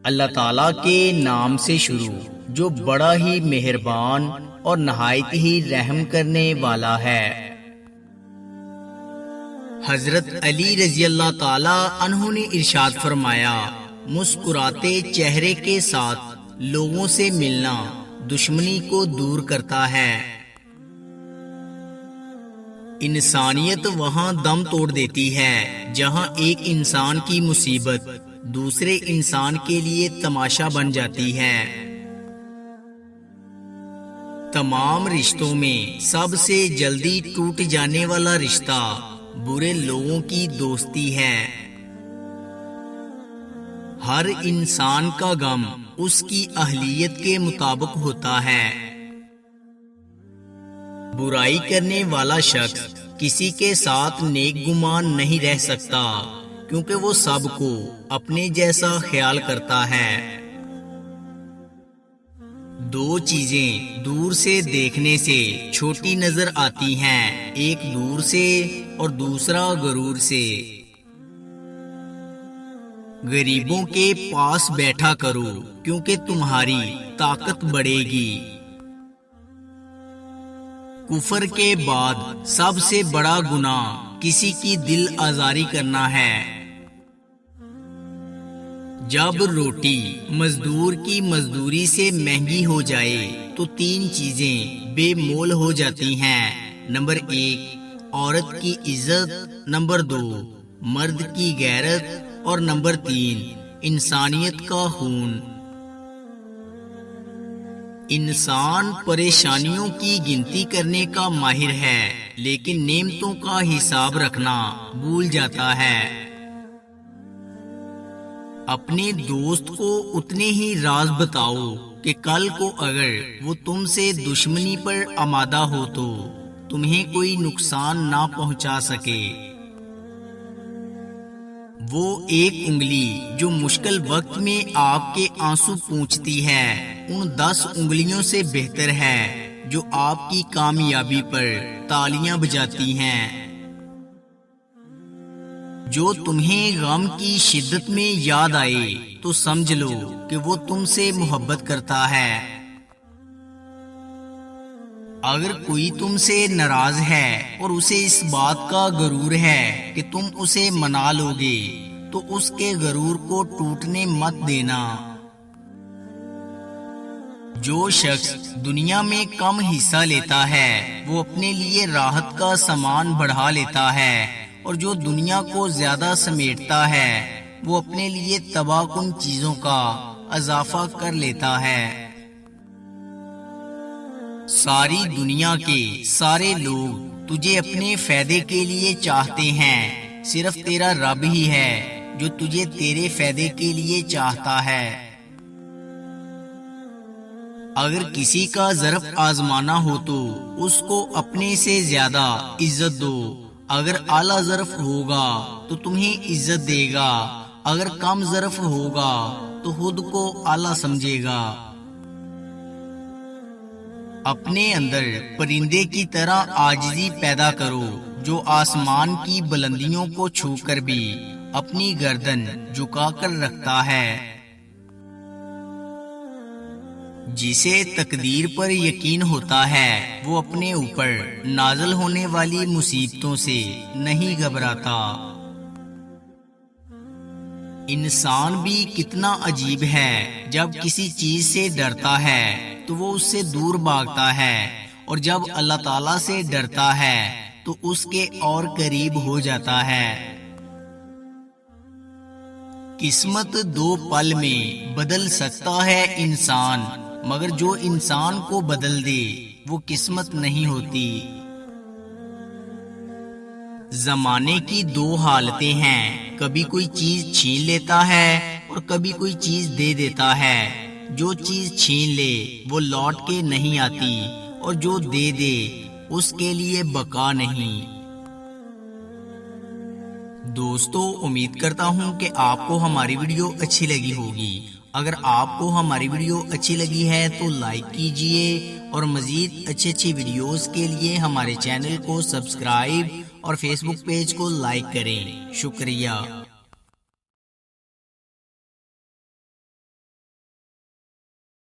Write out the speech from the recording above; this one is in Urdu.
اللہ تعالیٰ کے نام سے شروع جو بڑا ہی مہربان اور نہایت ہی رحم کرنے والا ہے۔ حضرت علی رضی اللہ تعالیٰ عنہ نے ارشاد فرمایا، مسکراتے چہرے کے ساتھ لوگوں سے ملنا دشمنی کو دور کرتا ہے۔ انسانیت وہاں دم توڑ دیتی ہے جہاں ایک انسان کی مصیبت دوسرے انسان کے لیے تماشا بن جاتی ہے۔ تمام رشتوں میں سب سے جلدی ٹوٹ جانے والا رشتہ برے لوگوں کی دوستی ہے۔ ہر انسان کا غم اس کی اہلیت کے مطابق ہوتا ہے۔ برائی کرنے والا شخص کسی کے ساتھ نیک گمان نہیں رہ سکتا، کیونکہ وہ سب کو اپنے جیسا خیال کرتا ہے۔ دو چیزیں دور سے دیکھنے سے چھوٹی نظر آتی ہیں، ایک دور سے اور دوسرا غرور سے۔ غریبوں کے پاس بیٹھا کرو کیونکہ تمہاری طاقت بڑھے گی۔ کفر کے بعد سب سے بڑا گناہ کسی کی دل آزاری کرنا ہے۔ جب روٹی مزدور کی مزدوری سے مہنگی ہو جائے تو تین چیزیں بے مول ہو جاتی ہیں۔ نمبر 1 عورت کی عزت، نمبر 2 مرد کی غیرت اور نمبر 3 انسانیت کا خون۔ انسان پریشانیوں کی گنتی کرنے کا ماہر ہے، لیکن نعمتوں کا حساب رکھنا بھول جاتا ہے۔ اپنے دوست کو اتنے ہی راز بتاؤ کہ کل کو اگر وہ تم سے دشمنی پر آمادہ ہو تو تمہیں کوئی نقصان نہ پہنچا سکے۔ وہ ایک انگلی جو مشکل وقت میں آپ کے آنسو پونچھتی ہے ان 10 انگلیوں سے بہتر ہے جو آپ کی کامیابی پر تالیاں بجاتی ہیں۔ جو تمہیں غم کی شدت میں یاد آئے تو سمجھ لو کہ وہ تم سے محبت کرتا ہے۔ اگر کوئی تم سے ناراض ہے اور اسے اس بات کا غرور ہے کہ تم اسے منا لو گے تو اس کے غرور کو ٹوٹنے مت دینا۔ جو شخص دنیا میں کم حصہ لیتا ہے وہ اپنے لیے راحت کا سامان بڑھا لیتا ہے، اور جو دنیا کو زیادہ سمیٹتا ہے وہ اپنے لیے تباہ کن چیزوں کا اضافہ کر لیتا ہے۔ ساری دنیا کے سارے لوگ تجھے اپنے فائدے کے لیے چاہتے ہیں، صرف تیرا رب ہی ہے جو تجھے تیرے فائدے کے لیے چاہتا ہے۔ اگر کسی کا ظرف آزمانا ہو تو اس کو اپنے سے زیادہ عزت دو۔ اگر اعلیٰ ظرف ہوگا تو تمہیں عزت دے گا، اگر کم ظرف ہوگا تو خود کو اعلیٰ سمجھے گا۔ اپنے اندر پرندے کی طرح عاجزی پیدا کرو جو آسمان کی بلندیوں کو چھو کر بھی اپنی گردن جھکا کر رکھتا ہے۔ جسے تقدیر پر یقین ہوتا ہے وہ اپنے اوپر نازل ہونے والی مصیبتوں سے نہیں گھبراتا۔ انسان بھی کتنا عجیب ہے، جب کسی چیز سے ڈرتا ہے تو وہ اس سے دور بھاگتا ہے، اور جب اللہ تعالیٰ سے ڈرتا ہے تو اس کے اور قریب ہو جاتا ہے۔ قسمت 2 پل میں بدل سکتا ہے انسان، مگر جو انسان کو بدل دے وہ قسمت نہیں ہوتی۔ زمانے کی 2 حالتیں ہیں، کبھی کوئی چیز چھین لیتا ہے اور کبھی کوئی چیز دے دیتا ہے۔ جو چیز چھین لے وہ لوٹ کے نہیں آتی، اور جو دے دے اس کے لیے بقا نہیں۔ دوستو، امید کرتا ہوں کہ آپ کو ہماری ویڈیو اچھی لگی ہوگی۔ اگر آپ کو ہماری ویڈیو اچھی لگی ہے تو لائک کیجئے، اور مزید اچھی ویڈیوز کے لیے ہمارے چینل کو سبسکرائب اور فیس بک پیج کو لائک کریں۔ شکریہ۔